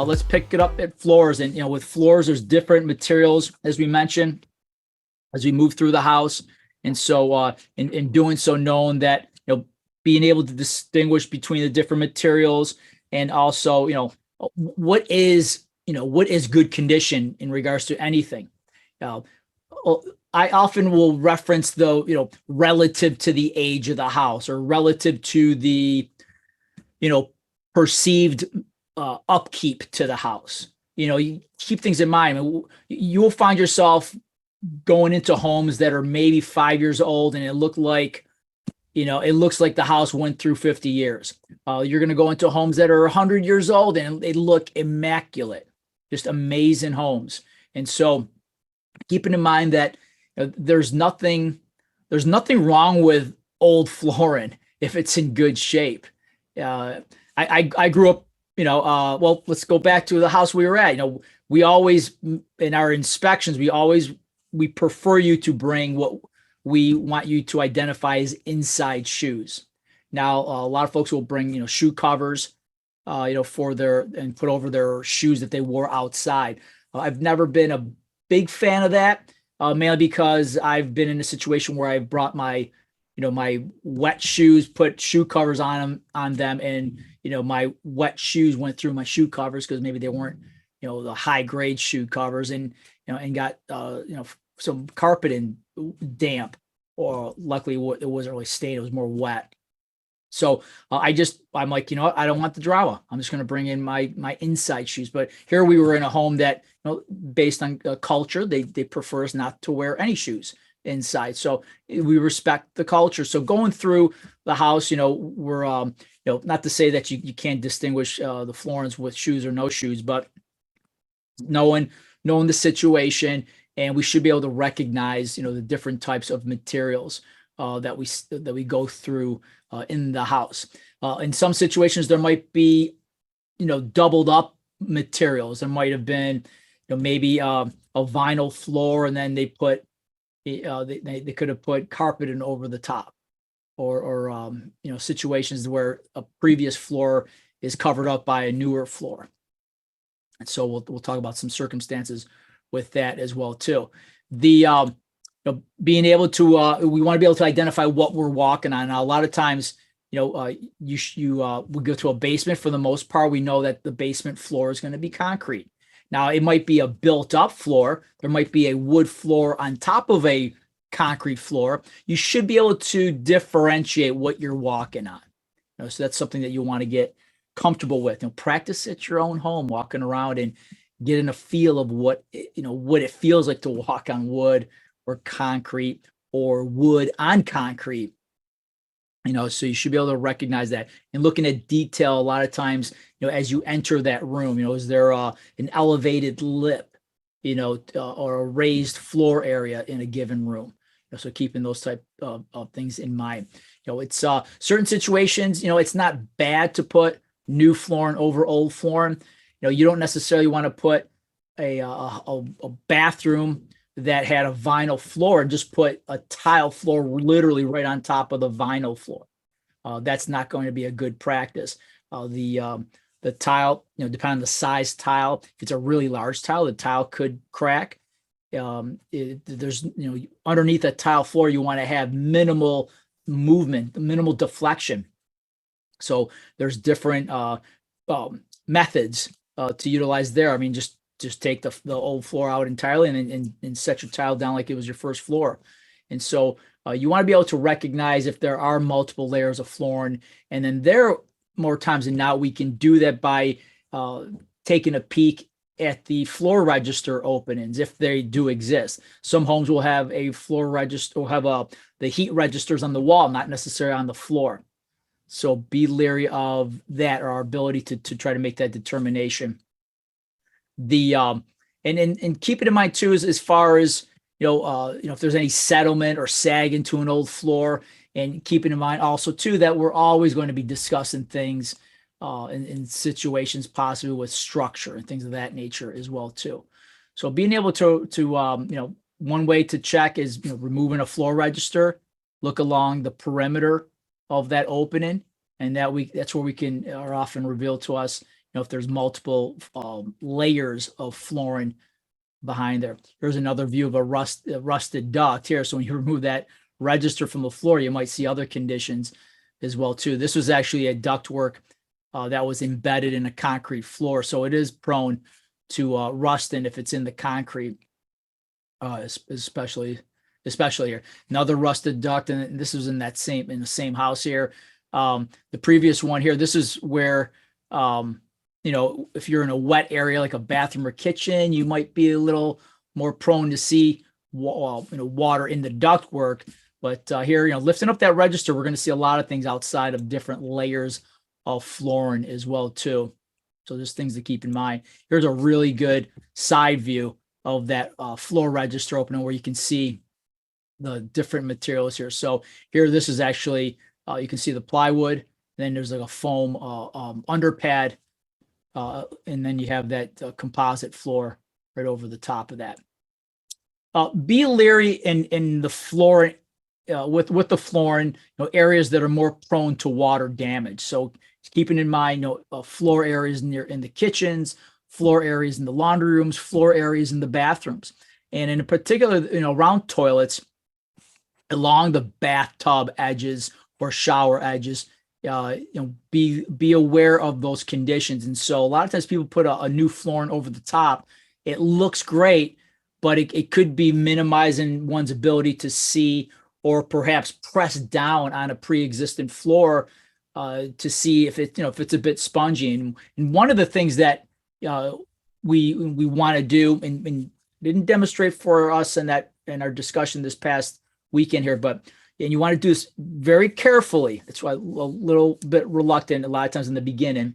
Let's pick it up at floors. And, with floors, there's different materials, as we mentioned, as we move through the house. And so in doing so, knowing that, being able to distinguish between the different materials, and also, what is good condition in regards to anything. I often will reference, though, relative to the age of the house, or relative to the, perceived upkeep to the house. You keep things in mind. You will find yourself going into homes that are maybe 5 years old, and it looks like the house went through 50 years. You're going to go into homes that are 100 years old, and they look immaculate, just amazing homes. And so, keeping in mind that there's nothing wrong with old flooring if it's in good shape. I grew up, well, let's go back to the house we were at. We always, in our inspections, we prefer you to bring what we want you to identify as inside shoes. Now, a lot of folks will bring, shoe covers, for and put over their shoes that they wore outside. I've never been a big fan of that, mainly because I've been in a situation where I've brought my wet shoes, put shoe covers on them, and my wet shoes went through my shoe covers because maybe they weren't, the high grade shoe covers, and got some carpet and damp, or luckily it wasn't really stained, it was more wet. So I'm like, I don't want the drama. I'm just going to bring in my inside shoes. But here we were in a home that, based on culture, they prefer us not to wear any shoes inside. So we respect the culture. So going through the house, we're, not to say that you can't distinguish the floorings with shoes or no shoes, but knowing the situation, and we should be able to recognize, the different types of materials that we go through in the house. In some situations, there might be, doubled up materials. There might have been, maybe a vinyl floor, and then they put, they could have put carpet in over the top, or situations where a previous floor is covered up by a newer floor. And so we'll talk about some circumstances with that as well too. The being able to we want to be able to identify what we're walking on. Now, a lot of times, we go to a basement. For the most part, we know that the basement floor is going to be concrete. Now, it might be a built-up floor. There might be a wood floor on top of a concrete floor. You should be able to differentiate what you're walking on. So that's something that you want to get comfortable with. Practice at your own home, walking around and getting a feel of what it feels like to walk on wood or concrete, or wood on concrete. So you should be able to recognize that, and looking at detail. A lot of times, as you enter that room, is there an elevated lip, or a raised floor area in a given room. So keeping those type of things in mind. It's certain situations, it's not bad to put new flooring over old flooring. You don't necessarily want to put a bathroom that had a vinyl floor and just put a tile floor literally right on top of the vinyl floor. That's not going to be a good practice. The tile, depending on the size tile, if it's a really large tile, the tile could crack. There's, underneath a tile floor, you want to have minimal movement, minimal deflection. So there's different methods to utilize there. I mean, just take the old floor out entirely, and set your tile down like it was your first floor. And so you want to be able to recognize if there are multiple layers of flooring, and then there, more times than not, we can do that by taking a peek at the floor register openings, if they do exist. Some homes will have a floor register, or have the heat registers on the wall, not necessarily on the floor. So be leery of that, or our ability to try to make that determination. And keep it in mind too, as far as if there's any settlement or sag into an old floor, and keeping in mind also too that we're always going to be discussing things in situations possibly with structure and things of that nature as well too. So being able to one way to check is removing a floor register, look along the perimeter of that opening, and that's where we are often revealed to us if there's multiple layers of flooring behind there. Here's another view of a rusted duct here. So when you remove that register from the floor, you might see other conditions as well too. This was actually a ductwork that was embedded in a concrete floor, so it is prone to rusting if it's in the concrete, especially here. Another rusted duct, and this was in the same house here. The previous one here, this is where if you're in a wet area like a bathroom or kitchen, you might be a little more prone to see water in the ductwork. But here, lifting up that register, we're going to see a lot of things outside of different layers of flooring as well too. So just things to keep in mind. Here's a really good side view of that floor register opening where you can see the different materials here. So here, this is actually, you can see the plywood. Then there's like a foam underpad. And then you have that composite floor right over the top of that. Be leery in the floor with the flooring, areas that are more prone to water damage. So keeping in mind, floor areas in the kitchens, floor areas in the laundry rooms, floor areas in the bathrooms, and in particular, around toilets, along the bathtub edges or shower edges. Be aware of those conditions. And so a lot of times people put a new flooring over the top. It looks great, but it could be minimizing one's ability to see, or perhaps press down on a pre-existing floor to see if it's a bit spongy. And one of the things that we want to do, and didn't demonstrate for us in our discussion this past weekend here, and you want to do this very carefully. That's why a little bit reluctant a lot of times in the beginning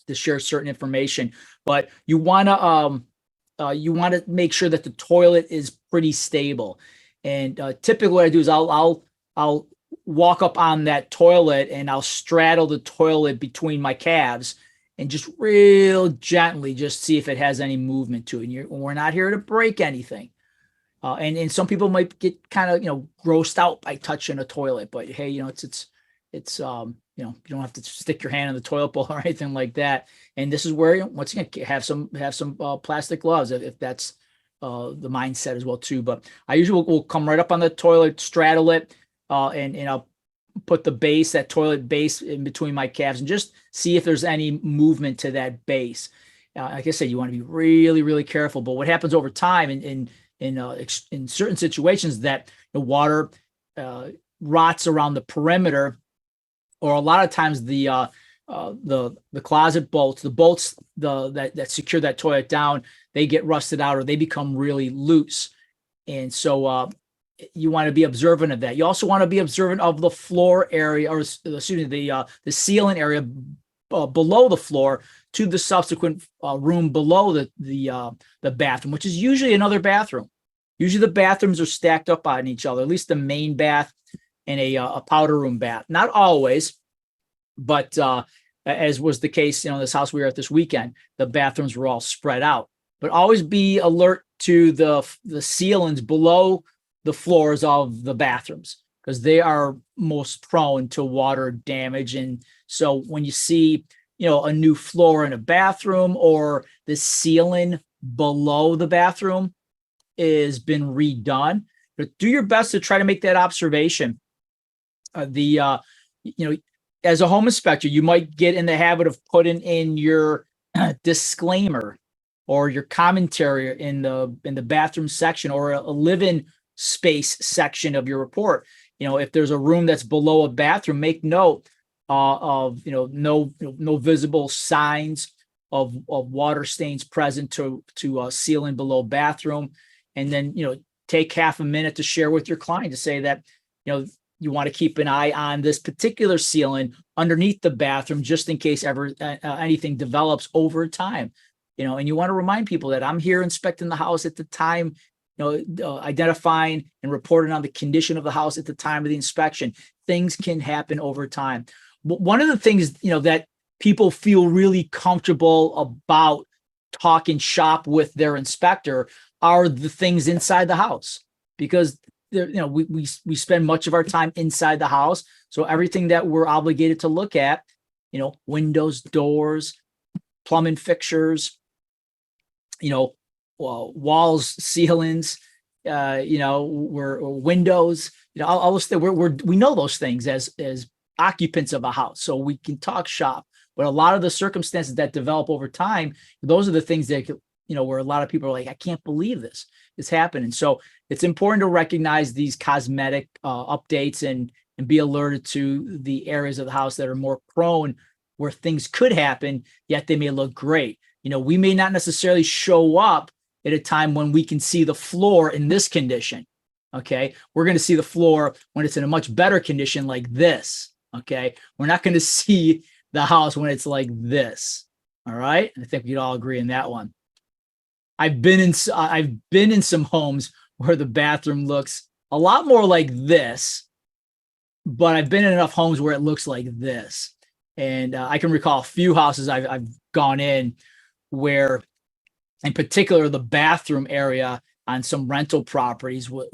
to share certain information. But you want to make sure that the toilet is pretty stable. And typically, what I do is I'll walk up on that toilet and I'll straddle the toilet between my calves and just real gently just see if it has any movement to it. And we're not here to break anything. And some people might get kind of grossed out by touching a toilet, but hey, it's you don't have to stick your hand in the toilet bowl or anything like that. And this is where once again have some plastic gloves if that's the mindset as well too. But I usually will come right up on the toilet, straddle it, and I'll put that toilet base in between my calves and just see if there's any movement to that base. Like I said, you want to be really, really careful. But what happens over time in certain situations that the water rots around the perimeter, or a lot of times the closet bolts, the bolts that secure that toilet down, they get rusted out or they become really loose. And so you want to be observant of that. You also want to be observant of the floor area, or excuse me, the ceiling area below the floor to the subsequent room below the bathroom, which is usually another bathroom. Usually the bathrooms are stacked up on each other, at least the main bath and a powder room bath. Not always, but as was the case, in this house we were at this weekend, the bathrooms were all spread out. But always be alert to the ceilings below the floors of the bathrooms, because they are most prone to water damage. And so when you see, a new floor in a bathroom, or the ceiling below the bathroom has been redone, but do your best to try to make that observation. As a home inspector, you might get in the habit of putting in your disclaimer or your commentary in the bathroom section or a living space section of your report. If there's a room that's below a bathroom, make note of no visible signs of water stains present to ceiling below bathroom. And then take half a minute to share with your client to say that you want to keep an eye on this particular ceiling underneath the bathroom, just in case ever anything develops over time. And you want to remind people that I'm here inspecting the house at the time, identifying and reporting on the condition of the house at the time of the inspection. Things can happen over time. But one of the things, that people feel really comfortable about talking shop with their inspector are the things inside the house, because we spend much of our time inside the house. So everything that we're obligated to look at, windows, doors, plumbing fixtures, walls, ceilings, windows, all those things. We know those things as occupants of a house, so we can talk shop. But a lot of the circumstances that develop over time, those are the things that where a lot of people are like, I can't believe this is happening. So it's important to recognize these cosmetic updates and be alerted to the areas of the house that are more prone where things could happen, yet they may look great. We may not necessarily show up at a time when we can see the floor in this condition. Okay. We're going to see the floor when it's in a much better condition like this. Okay. We're not going to see the house when it's like this. All right. I think we'd all agree on that one. I've been in some homes where the bathroom looks a lot more like this, but I've been in enough homes where it looks like this. And I can recall a few houses I've gone in where, in particular, the bathroom area on some rental properties were,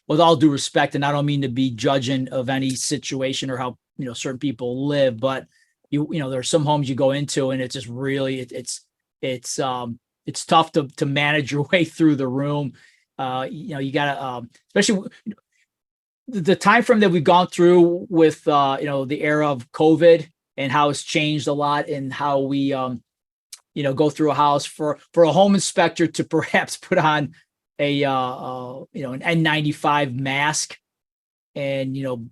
with all due respect, and I don't mean to be judging of any situation or how certain people live, but there are some homes you go into and it's just really it's tough to manage your way through the room. You gotta, especially the time frame that we've gone through with the era of COVID and how it's changed a lot and how we go through a house for a home inspector to perhaps put on a an N95 mask and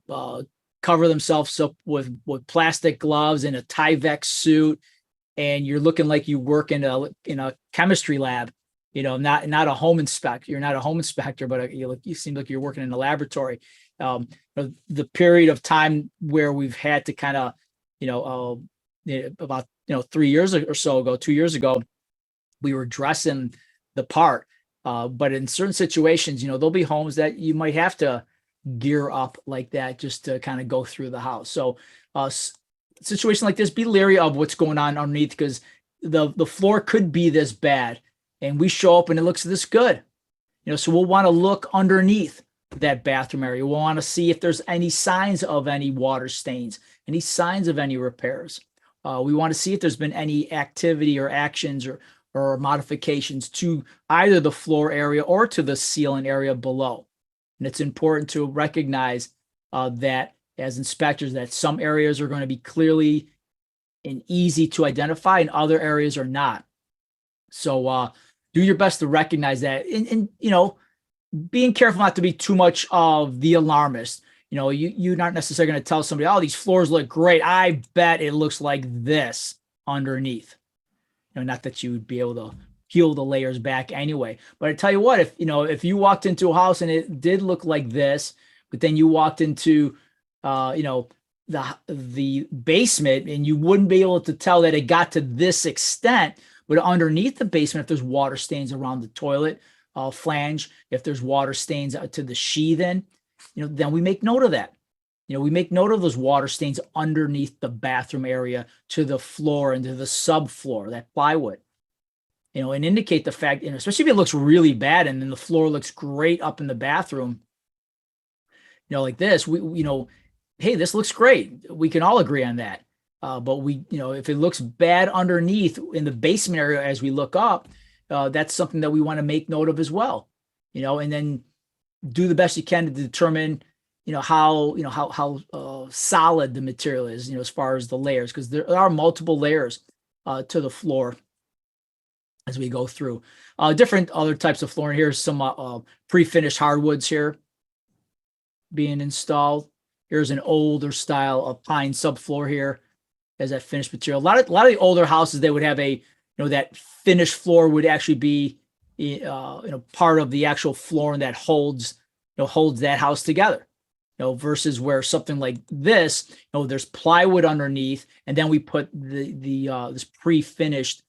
cover themselves up with plastic gloves and a Tyvek suit, and you're looking like you work in a chemistry lab, not a home inspector. You're not a home inspector, but you seem like you're working in a laboratory. The period of time where we've had to kind of, about 3 years or so ago, 2 years ago, we were dressing the part. But in certain situations, there'll be homes that you might have to gear up like that just to kind of go through the house. So situation like this, be leery of what's going on underneath, because the floor could be this bad and we show up and it looks this good. So we'll want to look underneath that bathroom area. We'll want to see if there's any signs of any water stains, any signs of any repairs. We want to see if there's been any activity or actions or modifications to either the floor area or to the ceiling area below. And it's important to recognize that as inspectors, that some areas are going to be clearly and easy to identify and other areas are not. So do your best to recognize that, and being careful not to be too much of the alarmist. You're not necessarily going to tell somebody, oh, these floors look great, I bet it looks like this underneath. Not that you would be able to peel the layers back anyway. But I tell you what, if you walked into a house and it did look like this, but then you walked into the basement and you wouldn't be able to tell that it got to this extent, but underneath the basement, if there's water stains around the toilet flange, if there's water stains to the sheathing, then we make note of that. We make note of those water stains underneath the bathroom area to the floor and to the subfloor, that plywood, and indicate the fact, especially if it looks really bad and then the floor looks great up in the bathroom, like this, hey, this looks great. We can all agree on that. But if it looks bad underneath in the basement area as we look up, that's something that we want to make note of as well, and then do the best you can to determine, how solid the material is, as far as the layers, because there are multiple layers to the floor as we go through. Different other types of flooring. Here's some pre-finished hardwoods here being installed. Here's an older style of pine subfloor here as that finished material. A lot of the older houses, they would have that finished floor would actually be part of the actual flooring that holds that house together. Versus where something like this, there's plywood underneath, and then we put this pre-finished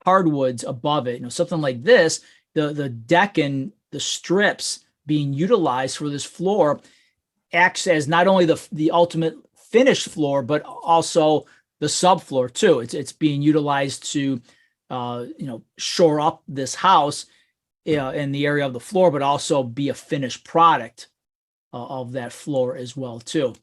hardwoods above it. Something like this, the deck and the strips being utilized for this floor acts as not only the ultimate finished floor, but also the subfloor too. It's being utilized to shore up this house in the area of the floor, but also be a finished product of that floor as well too.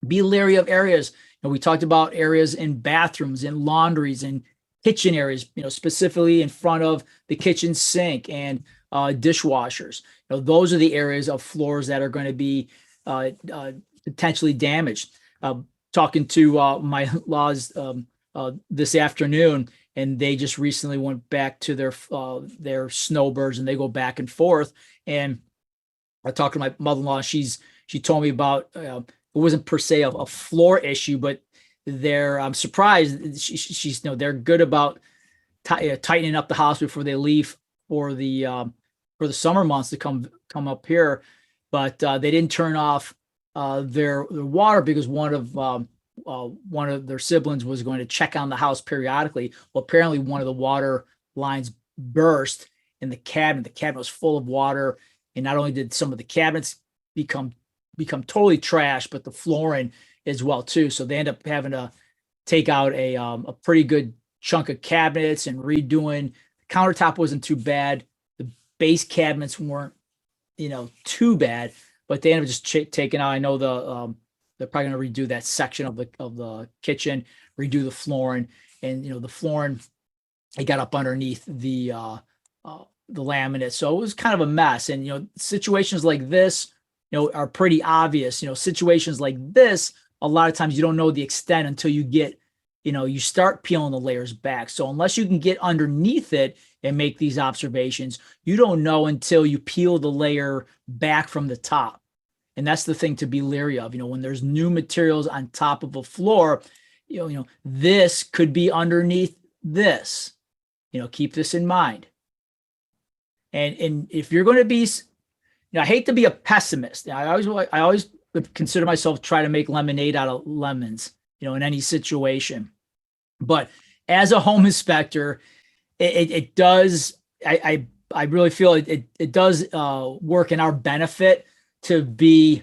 Be leery of areas And we talked about areas in bathrooms and laundries and kitchen areas, specifically in front of the kitchen sink and dishwashers. Those are the areas of floors that are going to be potentially damaged. Talking to my in-laws this afternoon, and they just recently went back to their snowbirds, and they go back and forth. And I talked to my mother-in-law. She told me about it wasn't per se a floor issue, but I'm surprised she's they're good about tightening up the house before they leave for the summer months to come up here. But they didn't turn off their water because one of their siblings was going to check on the house periodically. Well, apparently one of the water lines burst in the cabinet. The cabinet was full of water, and not only did some of the cabinets become totally trash, but the flooring as well too. So they end up having to take out a pretty good chunk of cabinets and redoing. The countertop wasn't too bad. The base cabinets weren't too bad, but they ended up just taking out. I know they're probably going to redo that section of the kitchen, redo the flooring, and the flooring, it got up underneath the laminate, so it was kind of a mess. And situations like this, are pretty obvious. Situations like this, a lot of times you don't know the extent until you get, you start peeling the layers back. So unless you can get underneath it and make these observations, you don't know until you peel the layer back from the top. And that's the thing to be leery of. When there's new materials on top of a floor, this could be underneath this. Keep this in mind. And if you're going to be, I hate to be a pessimist. I always consider myself try to make lemonade out of lemons, in any situation. But as a home inspector, it does. I really feel it does work in our benefit to be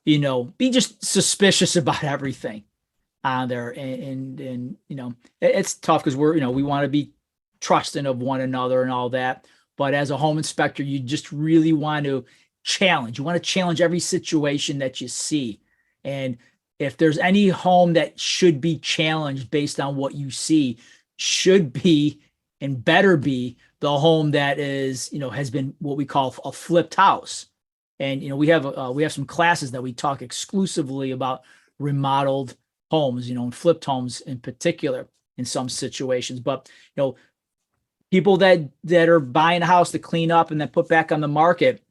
just suspicious about everything on there. And it's tough because we want to be trusting of one another and all that. But as a home inspector, you just really want to challenge. You want to challenge every situation that you see. And if there's any home that should be challenged based on what you see, should be and better be the home that is, has been what we call a flipped house. And we have some classes that we talk exclusively about remodeled homes, and flipped homes in particular in some situations. But people that are buying a house to clean up and then put back on the market,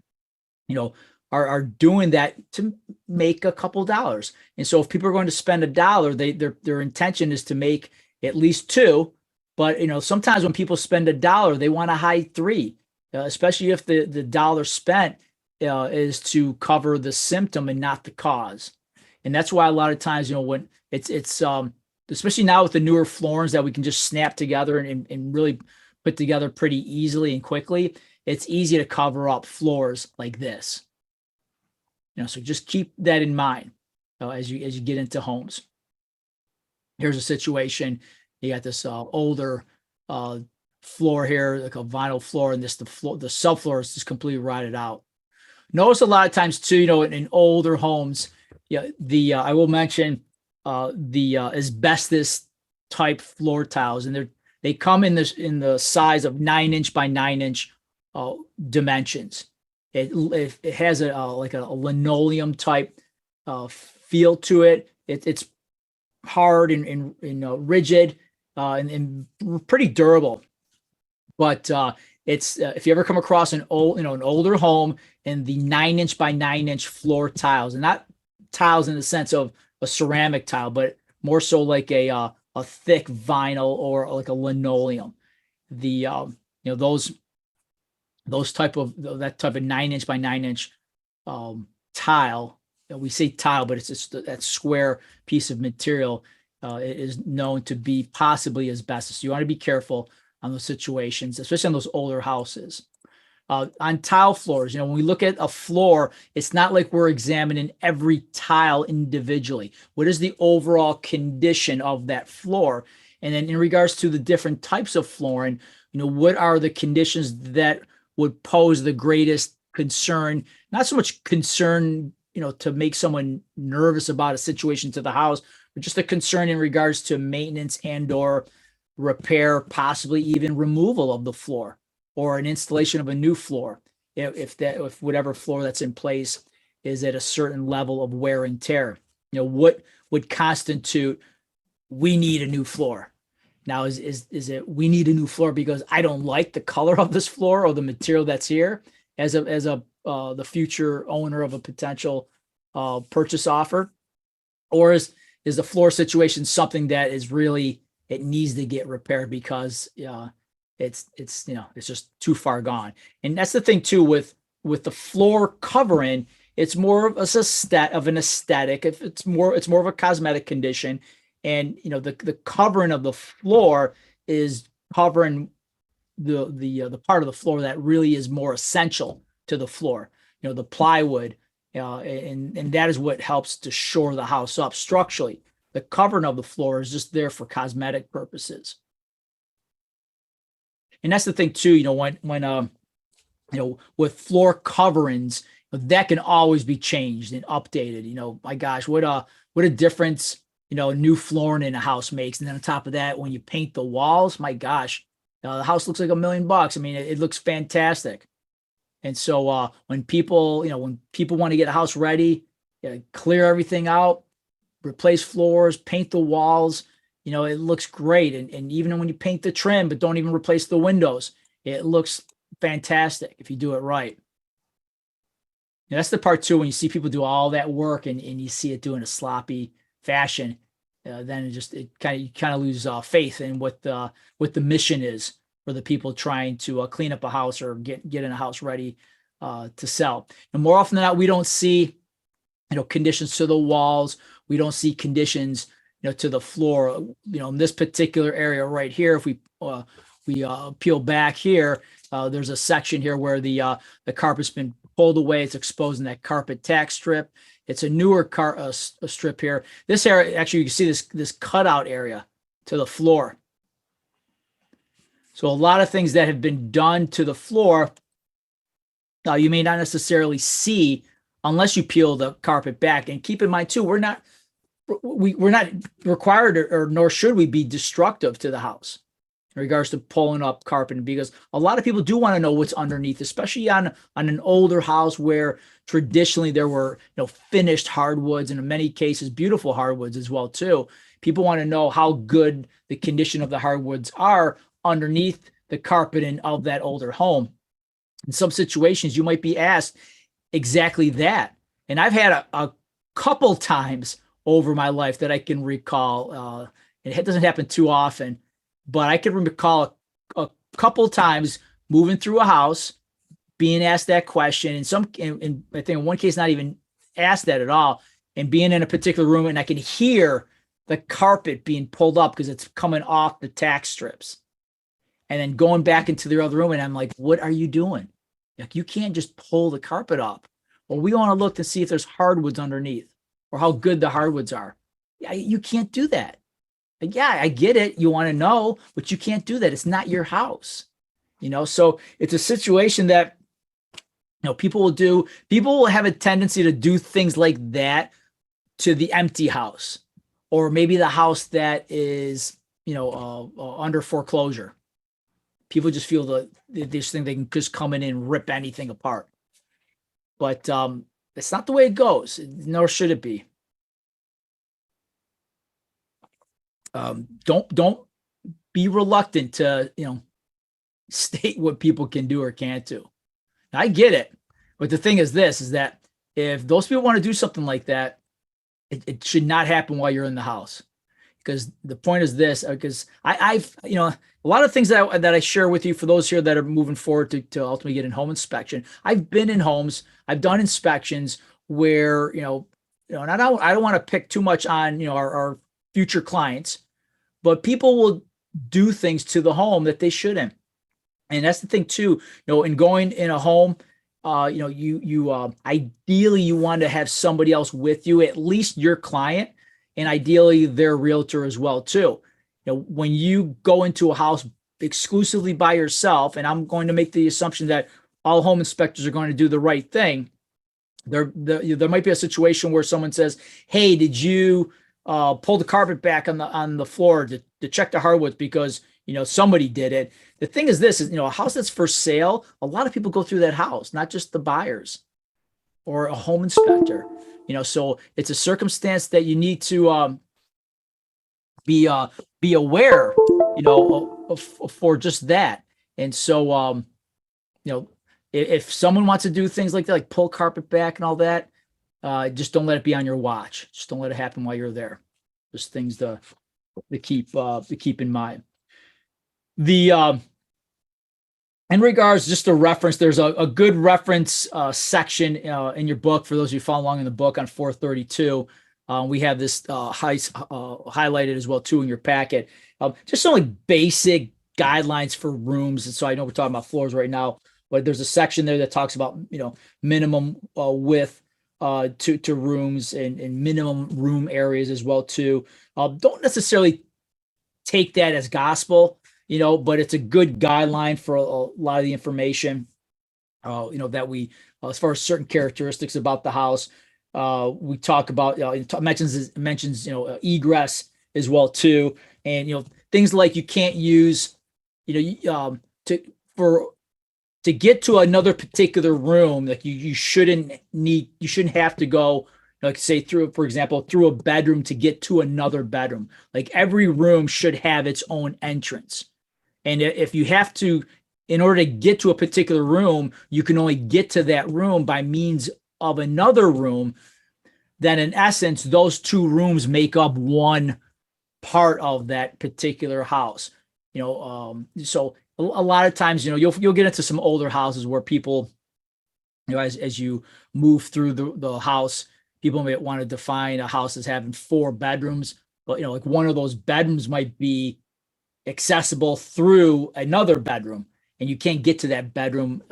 are doing that to make a couple dollars. And so if people are going to spend $1, their intention is to make at least $2. But sometimes when people spend $1, they want to hide $3, especially if the dollar spent is to cover the symptom and not the cause. And that's why a lot of times, when it's especially now with the newer floorings that we can just snap together and really put together pretty easily and quickly, it's easy to cover up floors like this. So just keep that in mind as you get into homes. Here's a situation. You got this older floor here, like a vinyl floor, and the subfloor is just completely rotted out. Notice a lot of times too, in older homes, I will mention the asbestos type floor tiles, and they come in the size of 9-inch by 9-inch dimensions. It has like a linoleum type feel to it. It's hard and rigid and pretty durable. But it's if you ever come across an older home and the 9-inch by 9-inch floor tiles, and not tiles in the sense of a ceramic tile, but more so like a thick vinyl or like a linoleum. Those type of 9-inch by 9-inch tile. We say tile, but it's just that square piece of material is known to be possibly asbestos. So you want to be careful on those situations, especially on those older houses. On tile floors, when we look at a floor, it's not like we're examining every tile individually. What is the overall condition of that floor? And then in regards to the different types of flooring, what are the conditions that would pose the greatest concern? Not so much concern, to make someone nervous about a situation to the house, just a concern in regards to maintenance and or repair, possibly even removal of the floor or an installation of a new floor. If whatever floor that's in place is at a certain level of wear and tear, what would constitute we need a new floor? Now, is it we need a new floor because I don't like the color of this floor or the material that's here as a the future owner of a potential purchase offer, or is the floor situation something that is really it needs to get repaired because it's just too far gone. And that's the thing too with the floor covering. It's more of an aesthetic. If it's more of a cosmetic condition, and the covering of the floor is covering the part of the floor that really is more essential to the floor. The plywood, and that is what helps to shore the house up structurally. The covering of the floor is just there for cosmetic purposes. And that's the thing too. When with floor coverings, that can always be changed and updated. My gosh, what a difference new flooring in a house makes. And then on top of that, when you paint the walls, my gosh, the house looks like $1 million. I mean, it looks fantastic. And so when people want to get a house ready, clear everything out, replace floors, paint the walls, it looks great. And even when you paint the trim, but don't even replace the windows, it looks fantastic if you do it right. And that's the part too, when you see people do all that work and you see it doing a sloppy fashion, then you kind of lose faith in what the mission is for the people trying to clean up a house or get in a house ready to sell. And more often than not, we don't see conditions to the walls. We don't see conditions to the floor. In this particular area right here, if we peel back here, there's a section here where the carpet's been pulled away. It's exposing that carpet tack strip. It's a newer strip here. This area, actually, you can see this cutout area to the floor. So a lot of things that have been done to the floor, you may not necessarily see unless you peel the carpet back. And keep in mind too, we're not required or nor should we be destructive to the house in regards to pulling up carpet, because a lot of people do want to know what's underneath, especially on an older house where traditionally there were finished hardwoods, and in many cases beautiful hardwoods as well too. People want to know how good the condition of the hardwoods are underneath the carpeting of that older home. In some situations, you might be asked exactly that. And I've had a couple times over my life that I can recall. It doesn't happen too often, but I can recall a couple times moving through a house, being asked that question. And I think in one case, not even asked that at all, and being in a particular room, and I can hear the carpet being pulled up because it's coming off the tack strips. And then going back into the other room, and I'm like, what are you doing? Like, you can't just pull the carpet up. Well, we want to look to see if there's hardwoods underneath or how good the hardwoods are. Yeah, you can't do that. Like, yeah, I get it. You want to know, but you can't do that. It's not your house. So it's a situation that people will do. People will have a tendency to do things like that to the empty house, or maybe the house that is under foreclosure. People just feel that they just think they can just come in and rip anything apart. But it's not the way it goes, nor should it be. Don't be reluctant to state what people can do or can't do. Now, I get it, but the thing is that if those people want to do something like that, it should not happen while you're in the house. Because the point is this, because I've a lot of things that I share with you for those here that are moving forward to ultimately get in home inspection. I've been in homes, I've done inspections where and I don't want to pick too much on our future clients, but people will do things to the home that they shouldn't. And that's the thing too, in going in a home, you ideally you want to have somebody else with you, at least your client, and ideally their realtor as well too. When you go into a house exclusively by yourself, and I'm going to make the assumption that all home inspectors are going to do the right thing, there might be a situation where someone says, hey, did you pull the carpet back on the floor to check the hardwoods because somebody did it. The thing is this is a house that's for sale. A lot of people go through that house, not just the buyers or a home inspector. So it's a circumstance that you need to be aware, for just that. And so if someone wants to do things like that, like pull carpet back and all that, just don't let it be on your watch. Just don't let it happen while you're there. Just things to keep in mind. The in regards just to reference, there's a good reference section in your book for those of you following along in the book on 432. We have this highlighted as well too in your packet. Just some like basic guidelines for rooms. And so I know we're talking about floors right now, but there's a section there that talks about minimum width to rooms and minimum room areas as well too. Don't necessarily take that as gospel, but it's a good guideline for a lot of the information, that we, as far as certain characteristics about the house, we talk about, it mentions, egress as well too. And, things like you can't use, to get to another particular room, like you shouldn't have to go, like say through, for example, through a bedroom to get to another bedroom. Like every room should have its own entrance. And if you have to, in order to get to a particular room, you can only get to that room by means of another room, then in essence, those two rooms make up one part of that particular house. So a lot of times, you'll get into some older houses where people, as you move through the house, people may want to define a house as having 4 bedrooms, but like one of those bedrooms might be accessible through another bedroom, and you can't get to that bedroom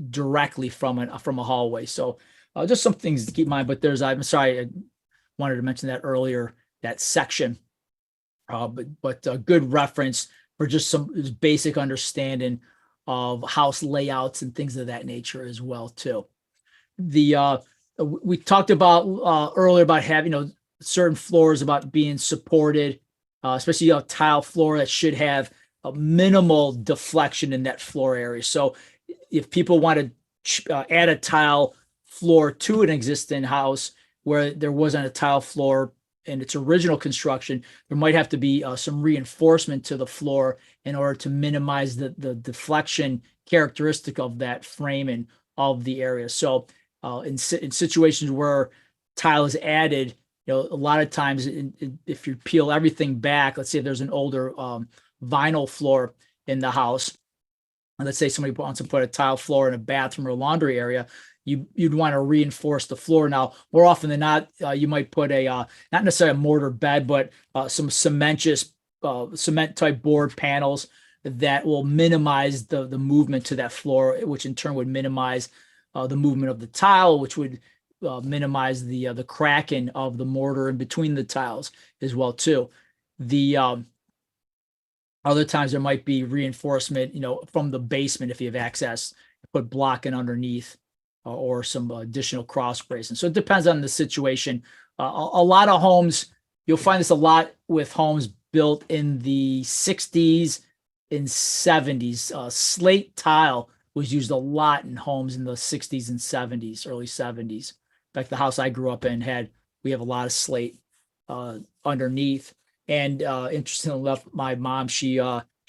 directly from a hallway. So just some things to keep in mind. But I'm sorry, I wanted to mention that earlier, that section. But a good reference for just some basic understanding of house layouts and things of that nature as well too. We talked about earlier about having certain floors about being supported, especially a tile floor that should have a minimal deflection in that floor area. So if people want to add a tile floor to an existing house where there wasn't a tile floor in its original construction, there might have to be some reinforcement to the floor in order to minimize the deflection characteristic of that framing of the area. So in situations where tile is added, a lot of times if you peel everything back, let's say if there's an older vinyl floor in the house, and let's say somebody wants to put a tile floor in a bathroom or laundry area, you'd want to reinforce the floor. Now, more often than not, you might put not necessarily a mortar bed, but some cement type board panels that will minimize the movement to that floor, which in turn would minimize the movement of the tile, which would minimize the cracking of the mortar in between the tiles as well too. The other times there might be reinforcement, from the basement if you have access, put blocking underneath or some additional cross bracing. So it depends on the situation. A lot of homes, you'll find this a lot with homes built in the 60s and 70s. Slate tile was used a lot in homes in the 60s and 70s, early 70s. In fact, the house I grew up in we have a lot of slate underneath. And interestingly enough, my mom, she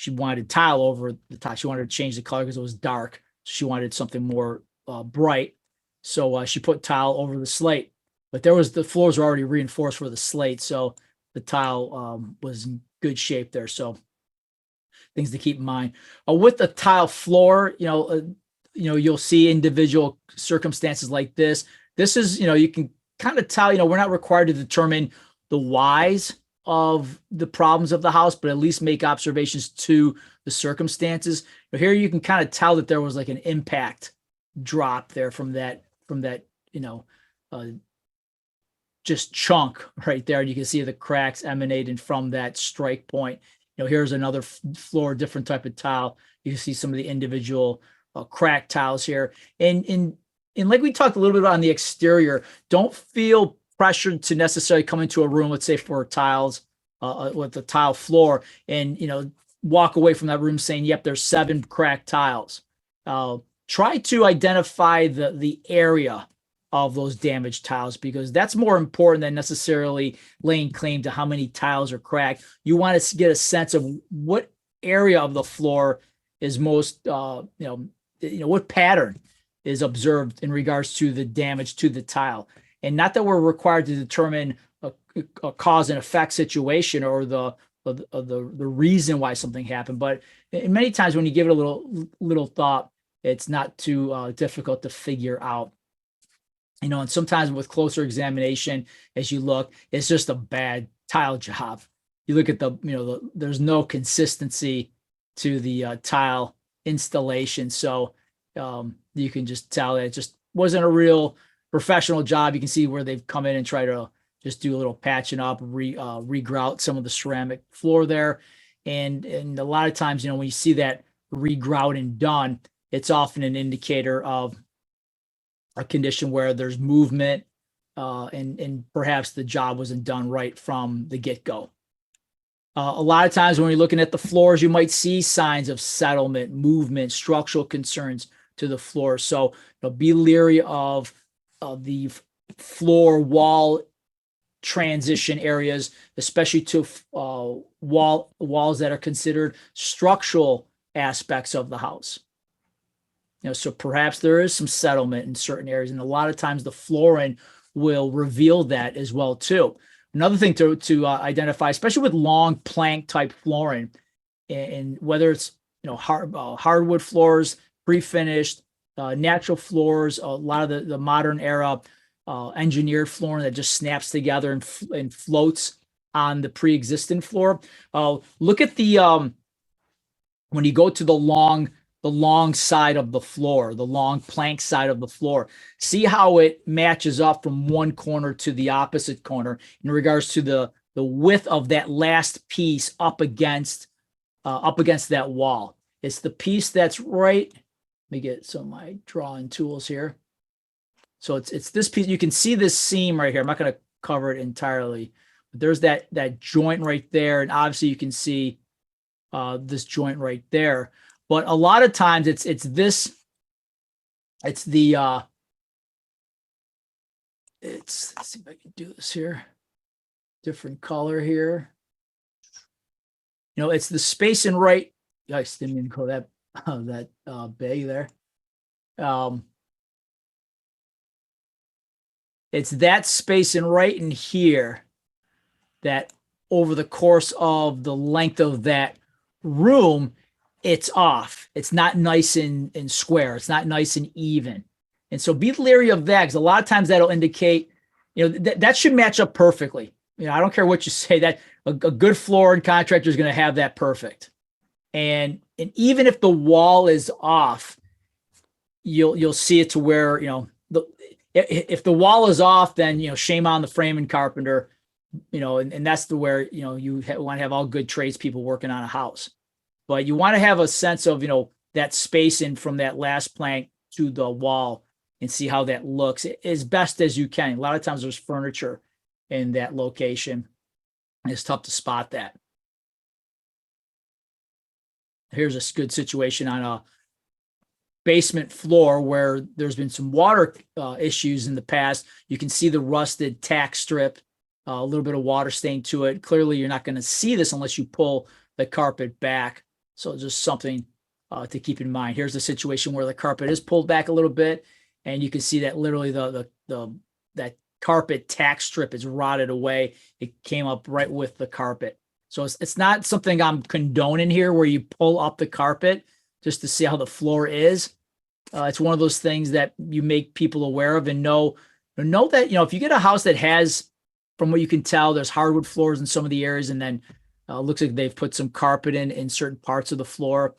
wanted tile over the top. She wanted to change the color because it was dark. She wanted something more bright. So she put tile over the slate. But the floors were already reinforced for the slate. So the tile was in good shape there. So things to keep in mind. With the tile floor, you'll see individual circumstances like this. This is, you can kind of tell, we're not required to determine the whys of the problems of the house, but at least make observations to the circumstances. But here you can kind of tell that there was like an impact drop there from that, just chunk right there. And you can see the cracks emanating from that strike point. Here's another floor, different type of tile. You can see some of the individual cracked tiles here. And like we talked a little bit about on the exterior, don't feel pressured to necessarily come into a room, let's say for tiles, with the tile floor, and walk away from that room saying, "Yep, there's 7 cracked tiles." Try to identify the area of those damaged tiles, because that's more important than necessarily laying claim to how many tiles are cracked. You want to get a sense of what area of the floor is most, what pattern is observed in regards to the damage to the tile. And not that we're required to determine a cause and effect situation or the reason why something happened, but many times when you give it a little thought, it's not too difficult to figure out. And sometimes with closer examination, as you look, it's just a bad tile job. You look at there's no consistency to the tile installation. So you can just tell that it just wasn't a real professional job. You can see where they've come in and try to just do a little patching up, regrout some of the ceramic floor there. And a lot of times, when you see that regrouting done, it's often an indicator of a condition where there's movement, and perhaps the job wasn't done right from the get-go. A lot of times when you're looking at the floors, you might see signs of settlement, movement, structural concerns to the floor. So be leery of the floor wall transition areas, especially to walls that are considered structural aspects of the house. So perhaps there is some settlement in certain areas, and a lot of times the flooring will reveal that as well too. Another thing to identify, especially with long plank type flooring, and whether it's hardwood floors, pre-finished, natural floors, a lot of the modern era engineered flooring that just snaps together and floats on the pre-existing floor. Look at the when you go to the long side of the floor, the long plank side of the floor. See how it matches up from one corner to the opposite corner in regards to the width of that last piece up against that wall. It's the piece that's right. Let me get some of my drawing tools here. So it's this piece. You can see this seam right here. I'm not going to cover it entirely, but there's that joint right there, and obviously you can see this joint right there. But a lot of times it's the let's see if I can do this here. Different color here. It's the spacing right. I didn't mean to call that big there. It's that spacing right in here that over the course of the length of that room, it's off. It's not nice and square. It's not nice and even. And so be leery of that, because a lot of times that'll indicate, that should match up perfectly. I don't care what you say, that a good flooring contractor is going to have that perfect. And even if the wall is off, you'll see it to where, if the wall is off, then, shame on the framing carpenter, and that's where, you want to have all good tradespeople working on a house. But you want to have a sense of, that spacing from that last plank to the wall and see how that looks as best as you can. A lot of times there's furniture in that location. It's tough to spot that. Here's a good situation on a basement floor where there's been some water issues in the past. You can see the rusted tack strip, a little bit of water stain to it. Clearly, you're not going to see this unless you pull the carpet back. So just something to keep in mind. Here's the situation where the carpet is pulled back a little bit, and you can see that literally that carpet tack strip is rotted away. It came up right with the carpet. So it's not something I'm condoning here where you pull up the carpet just to see how the floor is. It's one of those things that you make people aware of and know that, if you get a house that has, from what you can tell, there's hardwood floors in some of the areas, and then looks like they've put some carpet in certain parts of the floor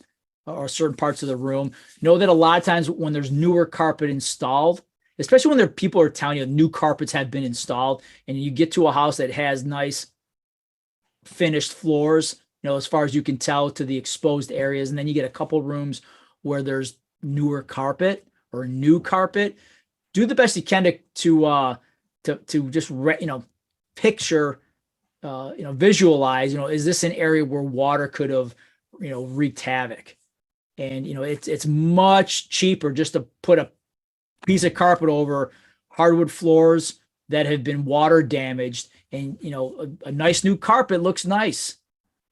or certain parts of the room. Know that a lot of times when there's newer carpet installed, especially when people are telling you new carpets have been installed, and you get to a house that has nice finished floors, as far as you can tell, to the exposed areas, and then you get a couple rooms where there's newer carpet or new carpet, do the best you can to to just picture, visualize, is this an area where water could have, wreaked havoc? And, it's much cheaper just to put a piece of carpet over hardwood floors that have been water damaged. And, a nice new carpet looks nice,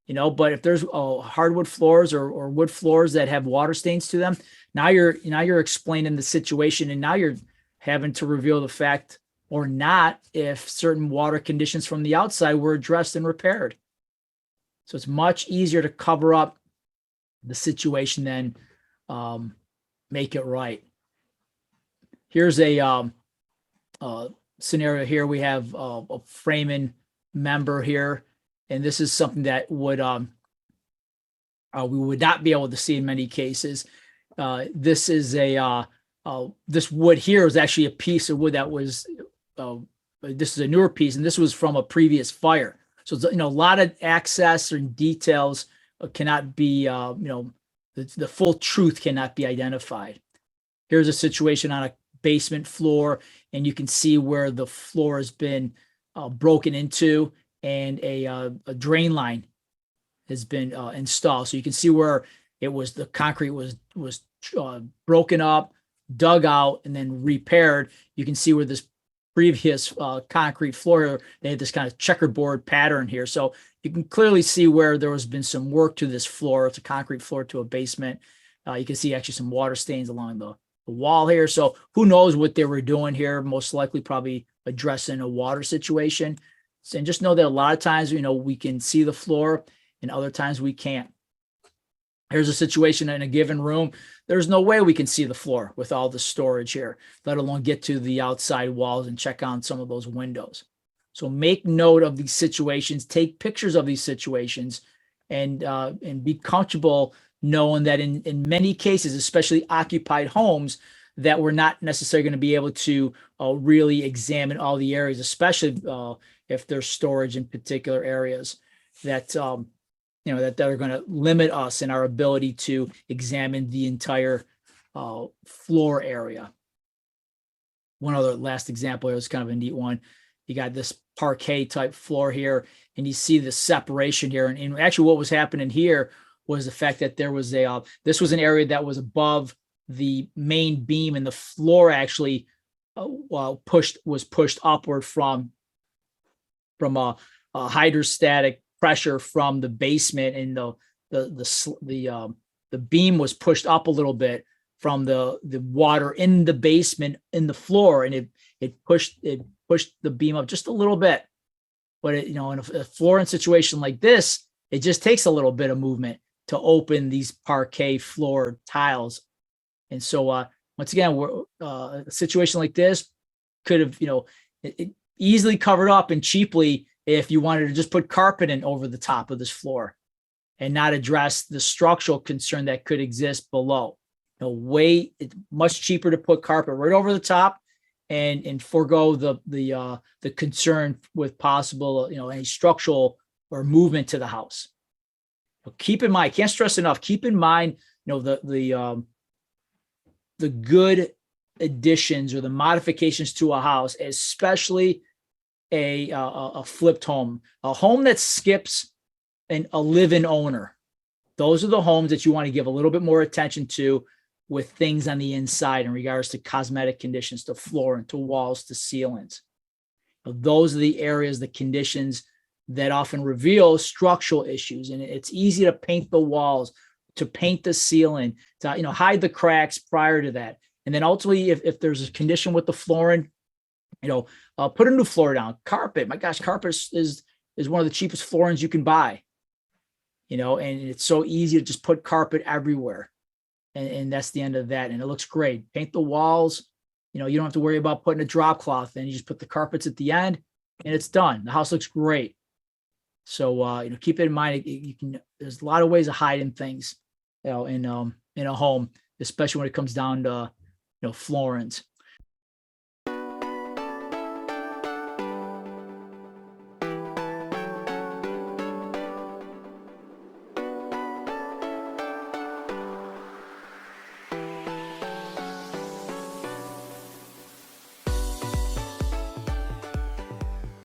but if there's hardwood floors or wood floors that have water stains to them, now you're explaining the situation, and now you're having to reveal the fact or not if certain water conditions from the outside were addressed and repaired. So it's much easier to cover up the situation than make it right. Here's a scenario here. We have a framing member here, and this is something that would we would not be able to see in many cases. This is this wood here is actually a piece of wood that was this is a newer piece, and this was from a previous fire. So a lot of access and details cannot be the full truth cannot be identified. Here's a situation on a basement floor, and you can see where the floor has been broken into, and a drain line has been installed. So you can see where the concrete was broken up, dug out, and then repaired. You can see where this previous concrete floor, they had this kind of checkerboard pattern here. So you can clearly see where there has been some work to this floor. It's a concrete floor to a basement. You can see actually some water stains along the wall here. So who knows what they were doing here? Most likely probably addressing a water situation. And just know that a lot of times, we can see the floor, and other times we can't. Here's a situation in a given room. There's no way we can see the floor with all the storage here, let alone get to the outside walls and check on some of those windows. So make note of these situations, take pictures of these situations, and be comfortable knowing that in many cases, especially occupied homes, that we're not necessarily going to be able to really examine all the areas, especially if there's storage in particular areas that that are going to limit us in our ability to examine the entire floor area. One other last example here is kind of a neat one. You got this parquet type floor here, and you see the separation here. And actually what was happening here was the fact that there was this was an area that was above the main beam, and the floor actually was pushed upward from a hydrostatic pressure from the basement, and the beam was pushed up a little bit from the water in the basement in the floor, and it pushed the beam up just a little bit. But in a flooring situation like this, it just takes a little bit of movement to open these parquet floor tiles. And so once again, a situation like this could have it easily covered up and cheaply if you wanted to just put carpet in over the top of this floor and not address the structural concern that could exist below. It's much cheaper to put carpet right over the top and forego the concern with possible any structural or movement to the house. Keep in mind, can't stress enough, keep in mind the good additions or the modifications to a house, especially a flipped home, a home that skips a live-in owner. Those are the homes that you want to give a little bit more attention to, with things on the inside in regards to cosmetic conditions, to flooring, to walls, to ceilings. Those are the areas, the conditions that often reveal structural issues. And it's easy to paint the walls, to paint the ceiling, to hide the cracks prior to that. And then ultimately, if there's a condition with the flooring, put a new floor down. Carpet, my gosh, carpet is one of the cheapest floorings you can buy. And it's so easy to just put carpet everywhere. And that's the end of that. And it looks great. Paint the walls. You don't have to worry about putting a drop cloth in. You just put the carpets at the end, and it's done. The house looks great. So keep it in mind. There's a lot of ways of hiding things, in a home, especially when it comes down to floorings.